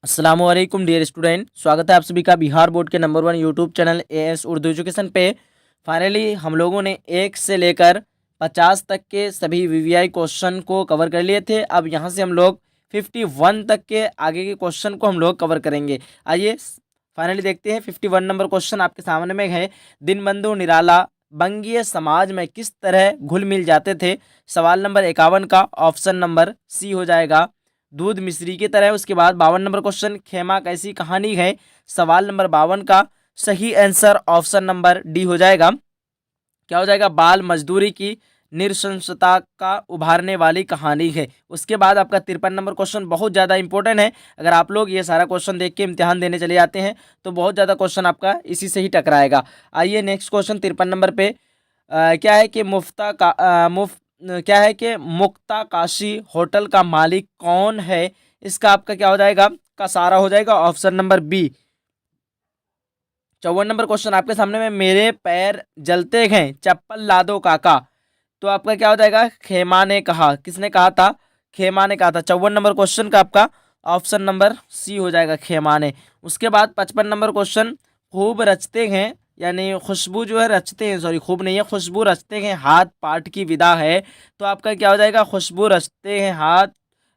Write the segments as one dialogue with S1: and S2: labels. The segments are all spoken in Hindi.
S1: अस्सलामुअलैकुम डियर स्टूडेंट, स्वागत है आप सभी का बिहार बोर्ड के number 1 YouTube channel as Urdu education पे। फाइनली हम लोगों ने 1 से लेकर 50 तक के सभी वीवीआई क्वेश्चन को कवर कर लिए थे। अब यहाँ से हम लोग 51 तक के आगे के क्वेश्चन को हम लोग कवर करेंगे। आइए फाइनली देखते हैं। 51 नंबर क्वेश्चन आपके सामने में है। दीनबंधु निराला बंगीय समाज में किस तरह घुल मिल जाते थे। सवाल नंबर 51 का ऑप्शन नंबर सी हो जाएगा दूध मिश्री की तरह। उसके बाद 52 नंबर क्वेश्चन, खेमा कैसी कहानी है। सवाल नंबर 52 का सही आंसर ऑप्शन नंबर डी हो जाएगा। क्या हो जाएगा, बाल मजदूरी की नृशंसता का उभारने वाली कहानी है। उसके बाद आपका 53 नंबर क्वेश्चन बहुत ज़्यादा इंपॉर्टेंट है। अगर आप लोग ये सारा क्वेश्चन देख के इम्तिहान देने चले जाते हैं तो बहुत ज़्यादा क्वेश्चन आपका इसी से ही टकराएगा। आइए नेक्स्ट क्वेश्चन 53 नंबर पे क्या है कि क्या है कि मुक्ता काशी होटल का मालिक कौन है। इसका आपका क्या हो जाएगा, कसारा हो जाएगा, option number B. 54 number question आपके सामने में, मेरे पैर जलते हैं चप्पल ला दो काका। तो आपका क्या हो जाएगा, खेमा ने कहा। किसने कहा था, खेमा ने कहा था। 54 नंबर क्वेश्चन का आपका ऑप्शन नंबर सी हो जाएगा, खेमा ने। उसके बाद 55 नंबर क्वेश्चन, खूब रचते हैं यानी खुशबू जो है रचते हैं, सॉरी खूब नहीं है, खुशबू रचते हैं हाथ पाठ की विदा है। तो आपका क्या हो जाएगा, खुशबू रचते हैं हाथ,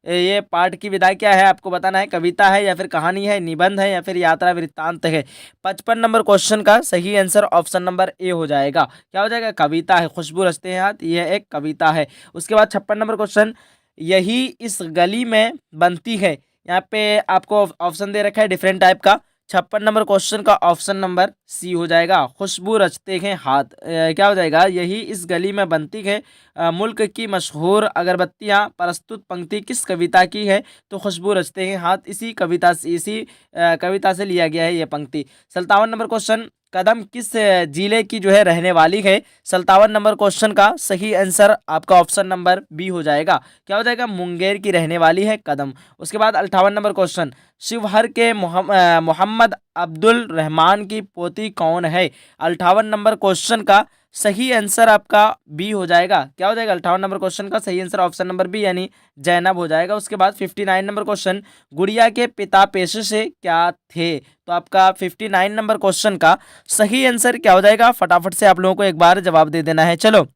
S1: ये पाठ की विदा क्या है आपको बताना है। कविता है या फिर कहानी है, निबंध है या फिर यात्रा वृत्तांत है। 55 नंबर क्वेश्चन का सही आंसर ऑप्शन नंबर ए हो जाएगा। क्या हो जाएगा, कविता है। खुशबू रचते हैं हाथ, यह एक कविता है। उसके बाद 56 नंबर क्वेश्चन, यही इस गली में बनती है। यहाँ पे आपको ऑप्शन दे रखा है डिफरेंट टाइप का। 56 नंबर क्वेश्चन का ऑप्शन नंबर सी हो जाएगा, खुशबू रचते हैं हाथ। क्या हो जाएगा, यही इस गली में बनती है मुल्क की मशहूर अगरबत्तियाँ। प्रस्तुत पंक्ति किस कविता की है। तो खुशबू रचते हैं हाथ इसी कविता से, इसी कविता से लिया गया है ये पंक्ति। 57 नंबर क्वेश्चन, कदम किस जिले की जो है रहने वाली है। 57 नंबर क्वेश्चन का सही आंसर आपका ऑप्शन नंबर बी हो जाएगा। क्या हो जाएगा, मुंगेर की रहने वाली है कदम। उसके बाद 58 नंबर क्वेश्चन, शिवहर के मोहम्मद अब्दुल रहमान की पोती कौन है। 58 नंबर क्वेश्चन का सही आंसर आपका बी हो जाएगा। क्या हो जाएगा, 58 नंबर क्वेश्चन का सही आंसर ऑप्शन नंबर बी यानी जैनब हो जाएगा। उसके बाद 59 नंबर क्वेश्चन, गुड़िया के पिता पेशे से क्या थे। तो आपका 59 नंबर क्वेश्चन का सही आंसर क्या हो जाएगा, फटाफट से आप लोगों को एक बार जवाब दे देना है। चलो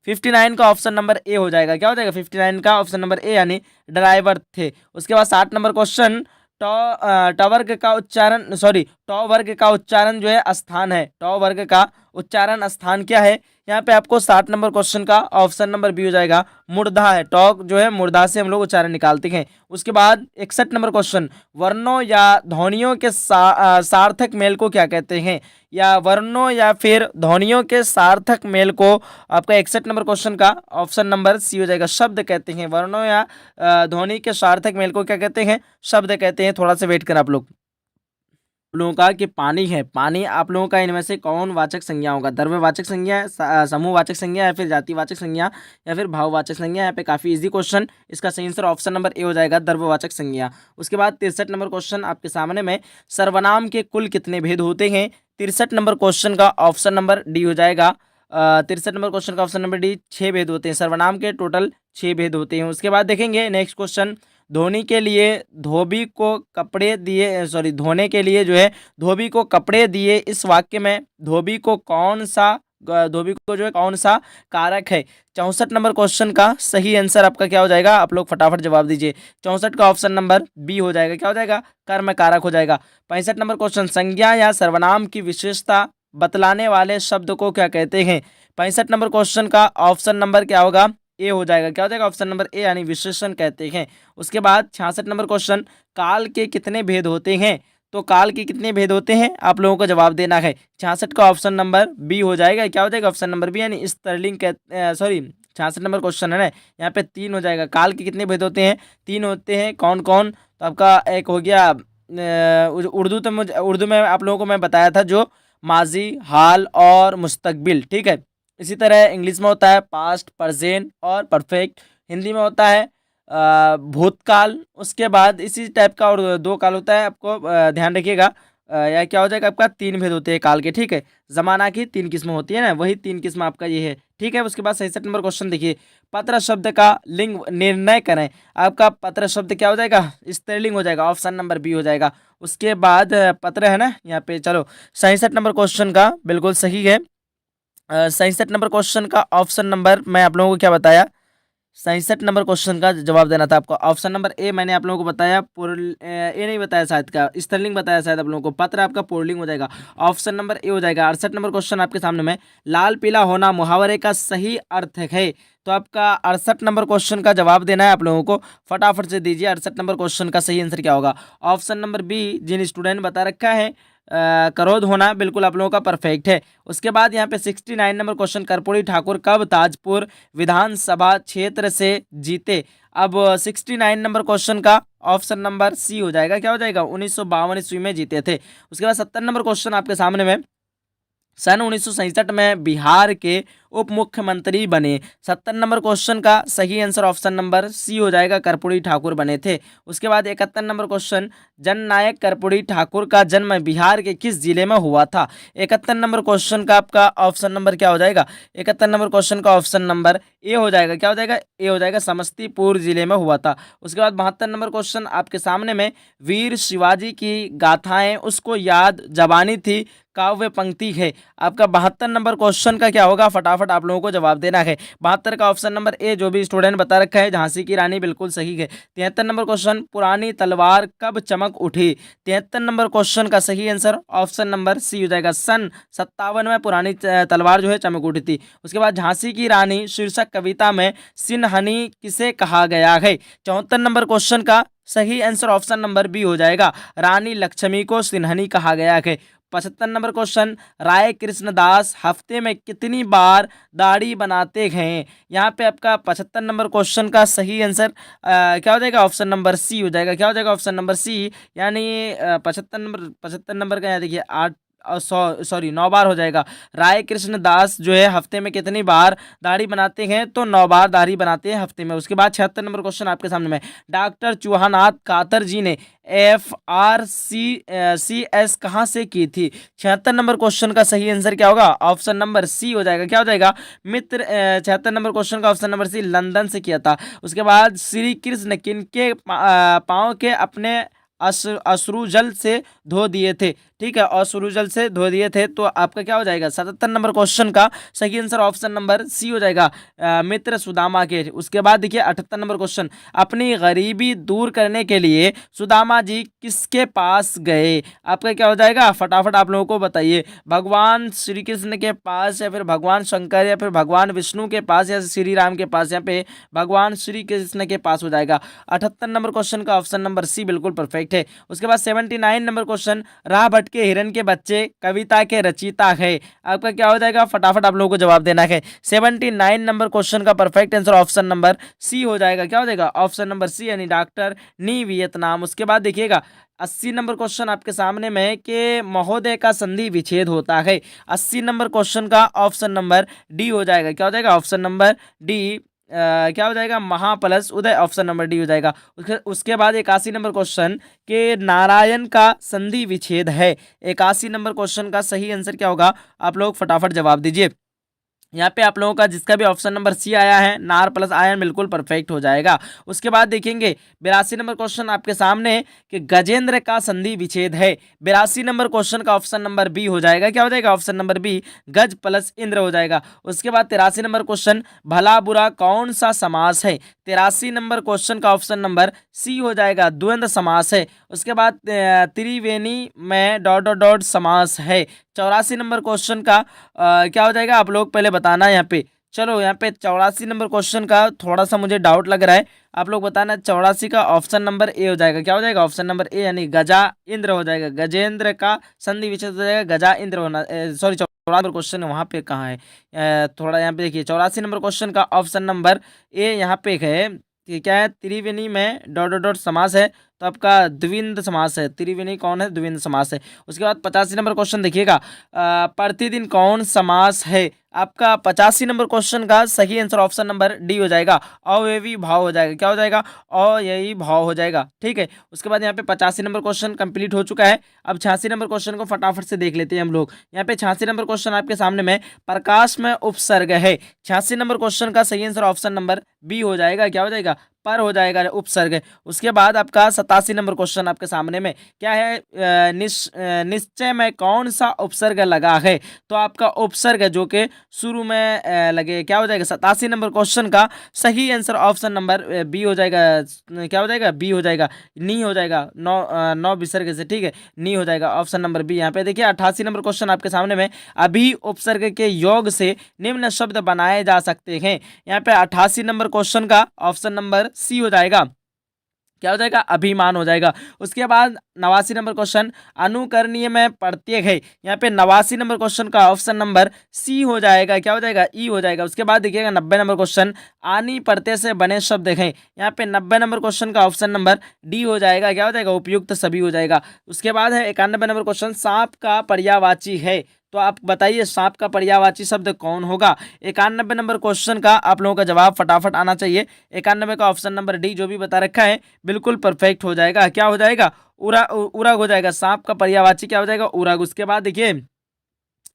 S1: 59 का ऑप्शन नंबर ए हो जाएगा। क्या हो जाएगा, 59 का ऑप्शन नंबर ए यानी ड्राइवर थे। उसके बाद 60 नंबर क्वेश्चन, टॉ वर्ग का उच्चारण, सॉरी टॉ वर्ग का उच्चारण जो है स्थान है। टॉ वर्ग का उच्चारण स्थान क्या है। यहाँ पे आपको 60 नंबर क्वेश्चन का ऑप्शन नंबर बी हो जाएगा, मुर्धा है। टॉ जो है मुर्धा से हम लोग उच्चारण निकालते हैं। उसके बाद 61 नंबर क्वेश्चन, वर्णों या ध्वनियों के सार्थक मेल को क्या कहते हैं। या वर्णों या फिर ध्वनियों के सार्थक मेल को आपका 61 नंबर क्वेश्चन का ऑप्शन नंबर सी हो जाएगा, शब्द कहते हैं। वर्णों या ध्वनि के सार्थक मेल को क्या कहते हैं, शब्द कहते हैं। थोड़ा सा वेट कर आप लोगों का कि पानी है, पानी आप लोगों का इनमें से कौन वाचक संज्ञा होगा। द्रव्यवाचक संज्ञा, समूहवाचक संज्ञा या फिर जातिवाचक संज्ञा या फिर भाववाचक संज्ञा। यहाँ पे काफी इजी क्वेश्चन, इसका सही आंसर ऑप्शन नंबर ए हो जाएगा, द्रव्यवाचक संज्ञा। उसके बाद 63 नंबर क्वेश्चन आपके सामने में, सर्वनाम के कुल कितने भेद होते हैं। 63 नंबर क्वेश्चन का ऑप्शन नंबर डी हो जाएगा। 63 नंबर क्वेश्चन का ऑप्शन नंबर डी, 6 भेद होते हैं। सर्वनाम के टोटल 6 भेद होते हैं। उसके बाद देखेंगे नेक्स्ट क्वेश्चन, धोनी के लिए धोबी को कपड़े दिए, सॉरी धोने के लिए जो है धोबी को कपड़े दिए, इस वाक्य में धोबी को कौन सा, धोबी को जो है कौन सा कारक है। 64 नंबर क्वेश्चन का सही आंसर आपका क्या हो जाएगा, आप लोग फटाफट जवाब दीजिए। 64 का ऑप्शन नंबर बी हो जाएगा। क्या हो जाएगा, कर्म कारक हो जाएगा। 65 नंबर क्वेश्चन, संज्ञा या सर्वनाम की विशेषता बतलाने वाले शब्द को क्या कहते हैं। 65 नंबर क्वेश्चन का ऑप्शन नंबर क्या होगा, ए हो जाएगा। क्या हो जाएगा, ऑप्शन नंबर ए यानी विशेषण कहते हैं। उसके बाद 66 नंबर क्वेश्चन, काल के कितने भेद होते हैं। तो काल के कितने भेद होते हैं आप लोगों को जवाब देना है। 66 का ऑप्शन नंबर बी हो जाएगा। क्या हो जाएगा, ऑप्शन नंबर बी यानी स्त्रीलिंग, सॉरी 66 नंबर क्वेश्चन है ना, यहाँ पे 3 हो जाएगा। काल के कितने भेद होते हैं, 3 होते हैं। कौन कौन, तो आपका एक हो गया उर्दू, तो मुझे उर्दू में आप लोगों को मैं बताया था जो माजी, हाल और मुस्तकबिल, ठीक है। इसी तरह इंग्लिश में होता है पास्ट, प्रेजेंट और परफेक्ट। हिंदी में होता है भूतकाल। उसके बाद इसी टाइप का और 2 काल होता है, आपको ध्यान रखिएगा। या क्या हो जाएगा, आपका 3 भेद होते हैं काल के, ठीक है। जमाना की 3 किस्में होती है ना, वही 3 किस्म आपका ये है, ठीक है। उसके बाद 67 नंबर क्वेश्चन देखिए, पत्र शब्द का लिंग निर्णय करें। आपका पत्र शब्द क्या हो जाएगा, स्त्रीलिंग हो जाएगा, ऑप्शन नंबर बी हो जाएगा। उसके बाद पत्र है ना यहाँ पे, चलो 67 नंबर क्वेश्चन का बिल्कुल सही है। 67 नंबर क्वेश्चन का ऑप्शन नंबर मैं आप लोगों को क्या बताया, 67 नंबर क्वेश्चन का जवाब देना था आपको। ऑप्शन नंबर ए मैंने आप लोगों को बताया, ए नहीं बताया शायद, का स्त्रीलिंग बताया शायद आप लोगों को, पत्र आपका पुल्लिंग हो जाएगा, ऑप्शन नंबर ए हो जाएगा। 68 नंबर क्वेश्चन आपके सामने में, लाल पीला होना मुहावरे का सही अर्थ है। तो आपका 68 नंबर क्वेश्चन का जवाब देना है आप लोगों को, फटाफट से दीजिए। 68 नंबर क्वेश्चन का सही आंसर क्या होगा, ऑप्शन नंबर बी, जिन स्टूडेंट बता रखा है क्रोध होना, बिल्कुल आप लोगों का परफेक्ट है। उसके बाद यहाँ पे 69 नंबर क्वेश्चन, कर्पूरी ठाकुर कब ताजपुर विधानसभा क्षेत्र से जीते। अब 69 नंबर क्वेश्चन का ऑप्शन नंबर सी हो जाएगा, क्या हो जाएगा, 1952 ईस्वी में जीते थे। उसके बाद 70 नंबर क्वेश्चन आपके सामने में, सन 1967 में बिहार के उप मुख्यमंत्री बने। 70 नंबर क्वेश्चन का सही आंसर ऑप्शन नंबर सी हो जाएगा, कर्पूरी ठाकुर बने थे। उसके बाद 71 नंबर क्वेश्चन, जननायक कर्पूरी ठाकुर का जन्म बिहार के किस जिले में हुआ था। 71 नंबर क्वेश्चन का आपका ऑप्शन नंबर क्या हो जाएगा, 71 नंबर क्वेश्चन का ऑप्शन नंबर ए हो जाएगा, क्या हो जाएगा, ए हो जाएगा, समस्तीपुर जिले में हुआ था। उसके बाद 72 नंबर क्वेश्चन आपके सामने में, वीर शिवाजी की गाथाएं उसको याद जबानी थी, काव्य पंक्ति है। आपका 72 नंबर क्वेश्चन का क्या होगा, फटाफट आप लोगों को जवाब देना है। 72 का ऑप्शन नंबर ए, जो भी स्टूडेंट बता रखा है, झांसी की रानी, बिल्कुल सही है। 73 नंबर क्वेश्चन, पुरानी तलवार कब चमक उठी। 73 नंबर क्वेश्चन का सही आंसर ऑप्शन नंबर सी हो जाएगा, सन 57 में पुरानी तलवार जो है चमक उठी थी। उसके बाद झांसी की रानी शीर्षक कविता में सिनहनी किसे कहा गया है। 74 नंबर क्वेश्चन का सही आंसर ऑप्शन नंबर बी हो जाएगा, रानी लक्ष्मी को सिनहनी कहा गया है। 75 नंबर क्वेश्चन, राय कृष्णदास हफ्ते में कितनी बार दाढ़ी बनाते हैं। यहाँ पे आपका 75 नंबर क्वेश्चन का सही आंसर क्या हो जाएगा, ऑप्शन नंबर सी हो जाएगा, क्या हो जाएगा, ऑप्शन नंबर सी। यानी 75 नंबर का यहाँ देखिए 8 सॉरी 9 बार हो जाएगा। राय कृष्ण दास जो है हफ्ते में कितनी बार दाढ़ी बनाते हैं, तो 9 बार दाढ़ी बनाते हैं हफ्ते में। उसके बाद 76 नंबर क्वेश्चन आपके सामने में, डॉक्टर चूहानाथ कातर जी ने FRCS कहाँ से की थी। 76 नंबर क्वेश्चन का सही आंसर क्या होगा, ऑप्शन नंबर सी हो जाएगा, क्या हो जाएगा मित्र, 76 नंबर क्वेश्चन का ऑप्शन नंबर सी, लंदन से किया था। उसके बाद श्री कृष्ण किनके पाँव के अपने अश्रु जल से धो दिए थे। ठीक है, अश्रु जल से धो दिए थे। तो आपका क्या हो जाएगा, 77 नंबर क्वेश्चन का सही आंसर ऑप्शन नंबर सी हो जाएगा, मित्र सुदामा के। उसके बाद देखिए 78 नंबर क्वेश्चन, अपनी गरीबी दूर करने के लिए सुदामा जी किसके पास गए। आपका क्या हो जाएगा, फटाफट आप लोगों को बताइए, भगवान श्री कृष्ण के पास, या फिर भगवान शंकर, या फिर भगवान विष्णु के पास, या श्री राम के पास। यहाँ पे भगवान श्री कृष्ण के पास हो जाएगा। 78 नंबर क्वेश्चन का ऑप्शन नंबर सी बिल्कुल परफेक्ट है। उसके बाद 79 नंबर क्वेश्चन, राह भटके हिरन के बच्चे कविता के रचयिता है। आपका क्या हो जाएगा, फटाफट आप लोगों को जवाब देना है। 79 नंबर क्वेश्चन का perfect answer option number C हो जाएगा, क्या हो जाएगा, ऑप्शन नंबर सी, यानी डॉक्टर नी वियतनाम। उसके बाद देखिएगा 80 नंबर क्वेश्चन आपके सामने में, कि महोदय का संधि विच्छेद होता है। 80 नंबर क्वेश्चन का ऑप्शन नंबर डी हो जाएगा, क्या हो जाएगा, ऑप्शन नंबर डी, क्या हो जाएगा, महा प्लस उदय, ऑप्शन नंबर डी हो जाएगा। उसके बाद 81 नंबर क्वेश्चन, के नारायण का संधि विच्छेद है। 81 नंबर क्वेश्चन का सही आंसर क्या होगा, आप लोग फटाफट जवाब दीजिए। यहाँ पे आप लोगों का जिसका भी ऑप्शन नंबर सी आया है, नार प्लस आयन, बिल्कुल परफेक्ट हो जाएगा। उसके बाद देखेंगे 82 नंबर क्वेश्चन आपके सामने, कि गजेंद्र का संधि विच्छेद है। 82 नंबर क्वेश्चन का ऑप्शन नंबर बी हो जाएगा, क्या हो जाएगा, ऑप्शन नंबर बी, गज प्लस इंद्र हो जाएगा। उसके बाद 83 नंबर क्वेश्चन, भला बुरा कौन सा समास है। 83 नंबर क्वेश्चन का ऑप्शन नंबर सी हो जाएगा, द्वंद्व समास है। उसके बाद त्रिवेणी में डॉट डॉट डॉट समास है। 84 नंबर क्वेश्चन का क्या हो जाएगा, आप लोग पहले बताना यहाँ पे। चलो यहाँ पे 84 नंबर क्वेश्चन का थोड़ा सा मुझे डाउट लग रहा है, आप लोग बताना। 84 का ऑप्शन नंबर ए हो जाएगा, क्या हो जाएगा, ऑप्शन नंबर ए, यानी गजा इंद्र हो जाएगा। गजेंद्र का संधि विच्छेद हो जाएगा, गजा इंद्र होना, सॉरी 84 नंबर क्वेश्चन वहाँ पे कहाँ है, थोड़ा यहाँ पे देखिए। 84 नंबर क्वेश्चन का ऑप्शन नंबर ए यहाँ पे है, कि क्या है, त्रिवेणी में डॉट डॉट डॉट समास है। तो आपका द्विंद समास है। त्रिविनी कौन है? द्विंद समास है। उसके बाद 85 नंबर क्वेश्चन देखिएगा, प्रतिदिन कौन समास है? आपका 85 नंबर क्वेश्चन का सही आंसर ऑप्शन नंबर डी हो जाएगा, अव्ययी भाव हो जाएगा। क्या हो जाएगा? अव्ययी भाव हो जाएगा, ठीक है। उसके बाद यहाँ पे 85 नंबर क्वेश्चन कंप्लीट हो चुका है। अब 86 नंबर क्वेश्चन को फटाफट से देख लेते हैं हम लोग। यहाँ पे 86 नंबर क्वेश्चन आपके सामने में प्रकाश में उपसर्ग है। 86 नंबर क्वेश्चन का सही आंसर ऑप्शन नंबर बी हो जाएगा। क्या हो जाएगा? पर हो जाएगा, उपसर्ग। उसके बाद आपका 87 नंबर क्वेश्चन आपके सामने में क्या है? निश्चय में कौन सा उपसर्ग लगा है? तो आपका उपसर्ग जो कि शुरू में लगे, क्या हो जाएगा? 87 नंबर क्वेश्चन का सही आंसर ऑप्शन नंबर बी हो जाएगा। क्या हो जाएगा? बी हो जाएगा, नी हो जाएगा, नौ विसर्ग से, ठीक है, नी हो जाएगा, ऑप्शन नंबर बी। यहाँ पे देखिए 88 नंबर क्वेश्चन आपके सामने में, अभी उपसर्ग के योग से निम्न शब्द बनाए जा सकते हैं। यहाँ पे 88 नंबर क्वेश्चन का ऑप्शन नंबर सी हो जाएगा। क्या हो जाएगा? अभिमान हो जाएगा। उसके बाद 89 नंबर क्वेश्चन, अनुकरणीय में प्रत्येक है। यहाँ पे 89 नंबर क्वेश्चन का ऑप्शन नंबर सी हो जाएगा। क्या हो जाएगा? ई हो जाएगा। उसके बाद देखिएगा 90 नंबर क्वेश्चन, आनी प्रत्यय से बने शब्द हैं। यहाँ पे 90 नंबर क्वेश्चन का ऑप्शन नंबर डी हो जाएगा। क्या हो जाएगा? उपयुक्त सभी हो जाएगा। उसके बाद है 91 नंबर क्वेश्चन, सांप का पर्यायवाची है। तो आप बताइए सांप का पर्यायवाची शब्द कौन होगा? 91 नंबर क्वेश्चन का आप लोगों का जवाब फटाफट आना चाहिए। 91 का ऑप्शन नंबर डी जो भी बता रखा है बिल्कुल परफेक्ट हो जाएगा। क्या हो जाएगा? उरग हो जाएगा। सांप का पर्यायवाची क्या हो जाएगा? उरग। उसके बाद देखिए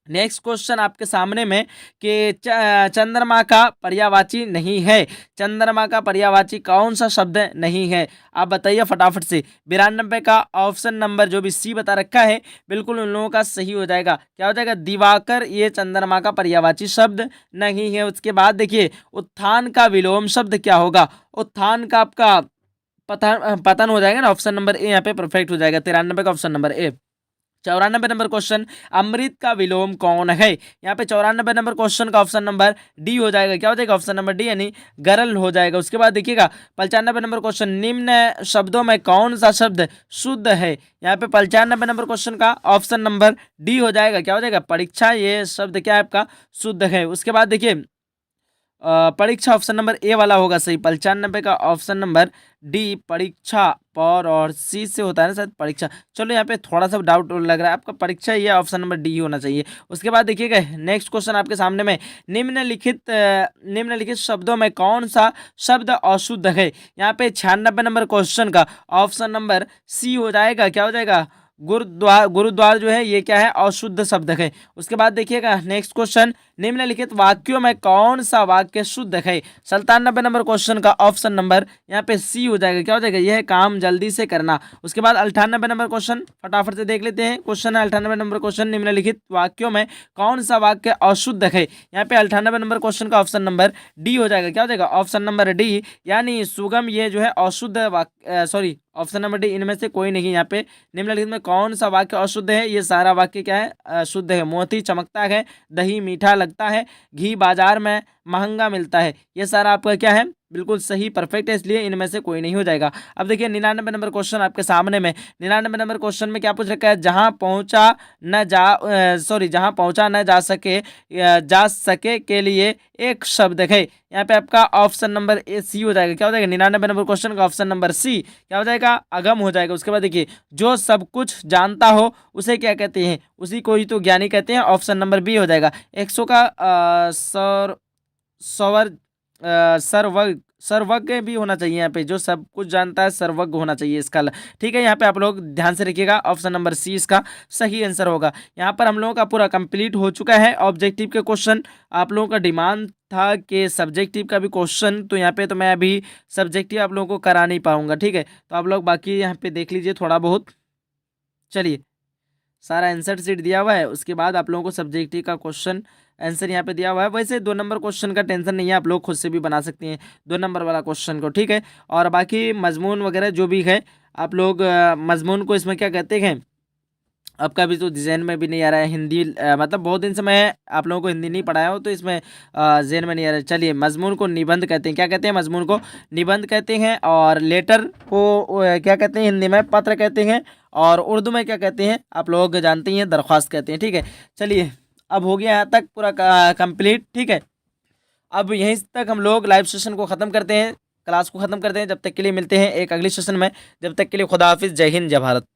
S1: नेक्स्ट क्वेश्चन आपके सामने में कि चंद्रमा का पर्यायवाची नहीं है। चंद्रमा का पर्यायवाची कौन सा शब्द नहीं है? आप बताइए फटाफट से। 92 का ऑप्शन नंबर जो भी सी बता रखा है बिल्कुल उन लोगों का सही हो जाएगा। क्या हो जाएगा? दिवाकर, ये चंद्रमा का पर्यायवाची शब्द नहीं है। उसके बाद देखिए उत्थान का विलोम शब्द क्या होगा? उत्थान का आपका पतन हो जाएगा ना, ऑप्शन नंबर ए यहाँ पे परफेक्ट हो जाएगा। 93 का option number A. 94 number question, अमृत का विलोम कौन है? यहाँ पे 94 नंबर क्वेश्चन का ऑप्शन नंबर डी हो जाएगा। क्या हो जाएगा? ऑप्शन नंबर डी यानी गरल हो जाएगा। उसके बाद देखिएगा 95 नंबर क्वेश्चन, निम्न शब्दों में कौन सा शब्द शुद्ध है? यहाँ पे 95 नंबर क्वेश्चन का ऑप्शन नंबर डी हो जाएगा। क्या हो जाएगा? परीक्षा, ये शब्द क्या है आपका? शुद्ध है। उसके बाद देखिए परीक्षा ऑप्शन नंबर ए वाला होगा सही। 95 का ऑप्शन नंबर डी परीक्षा, पौर और सी से होता है ना शायद परीक्षा। चलो यहाँ पे थोड़ा सा डाउट लग रहा है, आपका परीक्षा ये ऑप्शन नंबर डी होना चाहिए। उसके बाद देखिएगा नेक्स्ट क्वेश्चन आपके सामने में, निम्नलिखित शब्दों में कौन सा शब्द अशुद्ध है? यहाँ पे 96 नंबर क्वेश्चन का ऑप्शन नंबर सी हो जाएगा। क्या हो जाएगा? गुरुद्वार जो है ये क्या है? अशुद्ध शब्द है। उसके बाद देखिएगा नेक्स्ट क्वेश्चन, निम्नलिखित वाक्यों में कौन सा वाक्य शुद्ध है? 97 नंबर क्वेश्चन का ऑप्शन नंबर यहाँ पे सी हो जाएगा। क्या हो जाएगा? यह काम जल्दी से करना। उसके बाद 98 नंबर क्वेश्चन फटाफट से देख लेते हैं। क्वेश्चन है 98 नंबर क्वेश्चन, निम्नलिखित वाक्यों में कौन सा वाक्य अशुद्ध है? यहाँ पे 98 नंबर क्वेश्चन का ऑप्शन नंबर डी हो जाएगा। क्या हो जाएगा? ऑप्शन नंबर डी यानी सुगम, ये जो है अशुद्ध वाक्य, सॉरी ऑप्शन नंबर डी, इनमें से कोई नहीं। यहाँ पे निम्नलिखित में कौन सा वाक्य अशुद्ध है? ये सारा वाक्य क्या है? शुद्ध है। मोती चमकता है, दही मीठा लगता है, घी बाजार में महंगा मिलता है, ये सारा आपका क्या है? बिल्कुल सही, परफेक्ट है, इसलिए इनमें से कोई नहीं हो जाएगा। अब देखिए 99 नंबर क्वेश्चन आपके सामने में। 99 नंबर क्वेश्चन में क्या पूछ रखा है? जहां पहुंचा न जा सके के लिए एक शब्द है। यहाँ पे आपका ऑप्शन नंबर ए सी हो जाएगा। क्या हो जाएगा? 99 नंबर क्वेश्चन का ऑप्शन नंबर सी क्या हो जाएगा? अगम हो जाएगा। उसके बाद देखिए जो सब कुछ जानता हो उसे क्या कहते हैं? उसी को ही तो ज्ञानी कहते हैं, ऑप्शन नंबर बी हो जाएगा। 100 का सर्वज्ञ भी होना चाहिए। यहाँ पे जो सब कुछ जानता है सर्वज्ञ होना चाहिए इसका, ठीक है। यहाँ पे आप लोग ध्यान से रखिएगा, ऑप्शन नंबर सी इसका सही आंसर होगा। यहाँ पर हम लोगों का पूरा कंप्लीट हो चुका है ऑब्जेक्टिव के क्वेश्चन। आप लोगों का डिमांड था कि सब्जेक्टिव का भी क्वेश्चन, तो यहाँ पे तो मैं अभी सब्जेक्टिव आप लोगों को करा नहीं पाऊंगा, ठीक है। तो आप लोग बाकी यहाँ पे देख लीजिए थोड़ा बहुत। चलिए सारा आंसर सीट दिया हुआ है, उसके बाद आप लोगों को सब्जेक्टिव का क्वेश्चन आंसर यहाँ पे दिया हुआ है। वैसे 2 नंबर क्वेश्चन का टेंशन नहीं है, आप लोग खुद से भी बना सकते हैं 2 नंबर वाला क्वेश्चन को, ठीक है। और बाकी मजमून वगैरह जो भी है आप लोग मजमून को इसमें क्या कहते हैं, आपका भी तो जहन में भी नहीं आ रहा है हिंदी, मतलब बहुत दिन से मैं आप लोगों को हिंदी नहीं पढ़ाया हूँ तो इसमें जहन में नहीं आ रहा है। चलिए मजमून को निबंध कहते हैं। क्या कहते हैं? मजमून को निबंध कहते हैं। और लेटर को क्या कहते हैं? हिंदी में पत्र कहते हैं। और उर्दू में क्या कहते हैं? आप लोग जानते ही हैं, दरख्वास्त कहते हैं, ठीक है। चलिए अब हो गया यहाँ तक पूरा कंप्लीट, ठीक है। अब यहीं तक हम लोग लाइव सेशन को ख़त्म करते हैं। क्लास को ख़त्म करते हैं। जब तक के लिए मिलते हैं एक अगली सेशन में। जब तक के लिए खुदा हाफिज़, जय हिंद, जय भारत।